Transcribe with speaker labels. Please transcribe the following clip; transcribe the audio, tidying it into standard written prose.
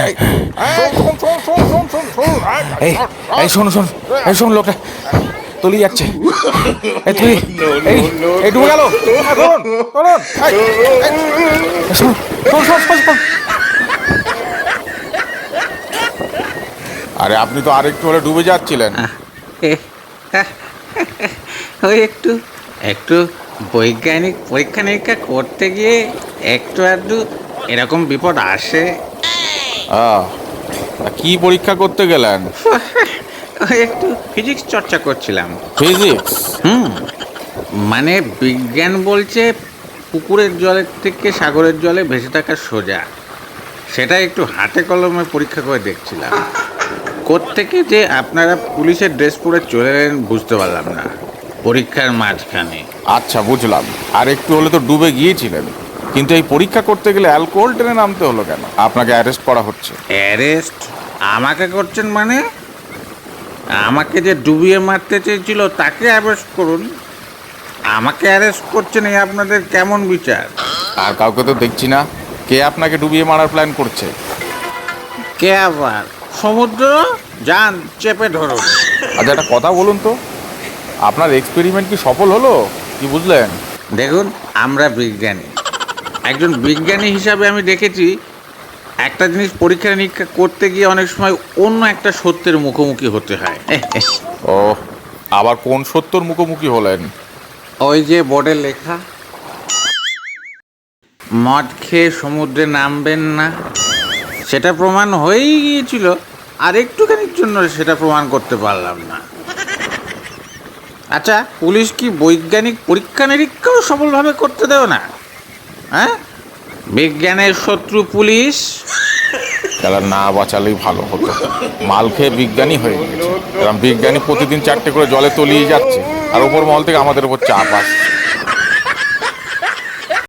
Speaker 1: এই, এই এই শোন শোন, এই শোন, লোকটা তলিয়ে যাচ্ছে। এই তুই, এই এই ডুবে গেল। ধরুন ধরুন, শোন শোন শোন শোন শোন। আরে আপনি তো আরেকটু হলে ডুবে যাচ্ছিলেন।
Speaker 2: ওই একটু একটু বৈজ্ঞানিক পরীক্ষা নিরীক্ষা করতে গিয়ে একটু আধটু এরকম বিপদ আসে।
Speaker 1: আহ, তা কি পরীক্ষা করতে গেলেন?
Speaker 2: ওই একটু ফিজিক্স চর্চা করছিলাম।
Speaker 1: ফিজিক্স?
Speaker 2: মানে বিজ্ঞান বলছে পুকুরের জলের থেকে সাগরের জলে ভেসে থাকা সোজা, সেটা একটু হাতে কলমে পরীক্ষা করে দেখছিলাম। কোত্থেকে যে আপনারা পুলিশের ড্রেস পরে চলে এলেন বুঝতে পারলাম না পরীক্ষার মাঝখানে।
Speaker 1: আচ্ছা বুঝলাম, আর একটু হলে তো ডুবে গিয়েছিলেন, কিন্তু এই পরীক্ষা করতে গেলে অ্যালকোহল টেনে নামতে হলো কেন? আপনাকে অ্যারেস্ট করা হচ্ছে।
Speaker 2: অ্যারেস্ট আমাকে করছেন মানে? আমাকে যে ডুবিয়ে মারতে চেয়েছিল তাকে অ্যারেস্ট করুন, আমাকে অ্যারেস্ট করছেন, এই আপনাদের কেমন বিচার?
Speaker 1: আর কাউকে তো দেখছি না। কে আপনাকে ডুবিয়ে মারার প্ল্যান করছে?
Speaker 2: কে আবার? সমুদ্র, যান চেপে ধরুন।
Speaker 1: আচ্ছা একটা কথা বলুন তো, আপনার এক্সপেরিমেন্ট কি সফল হলো? কি বুঝলেন?
Speaker 2: দেখুন, আমরা বিজ্ঞানী, একজন বিজ্ঞানী হিসাবে আমি দেখেছি একটা জিনিস পরীক্ষা নিরীক্ষা করতে গিয়ে অনেক সময় অন্য একটা সত্যের মুখোমুখি হতে হয়।
Speaker 1: ও, আবার কোন সত্যর মুখোমুখি হলেন?
Speaker 2: ওই যে বোর্ডে লেখা, মদ খেয়ে সমুদ্রে নামবেন না, সেটা প্রমাণ হয়েই গিয়েছিল, আর একটুখানির জন্য সেটা প্রমাণ করতে পারলাম না। আচ্ছা, পুলিশ কি বৈজ্ঞানিক পরীক্ষা নিরীক্ষাও সফলভাবে করতে দেও না? হ্যাঁ, বিজ্ঞানের শত্রু পুলিশ।
Speaker 1: তারা না বাঁচালেই ভালো হতো। মাল খেয়ে বিজ্ঞানী হয়ে গেছে, কারণ বিজ্ঞানী প্রতিদিন 4টে করে জলে তলিয়ে যাচ্ছে, আর ওপর মহল থেকে আমাদের উপর চাপ আসছে।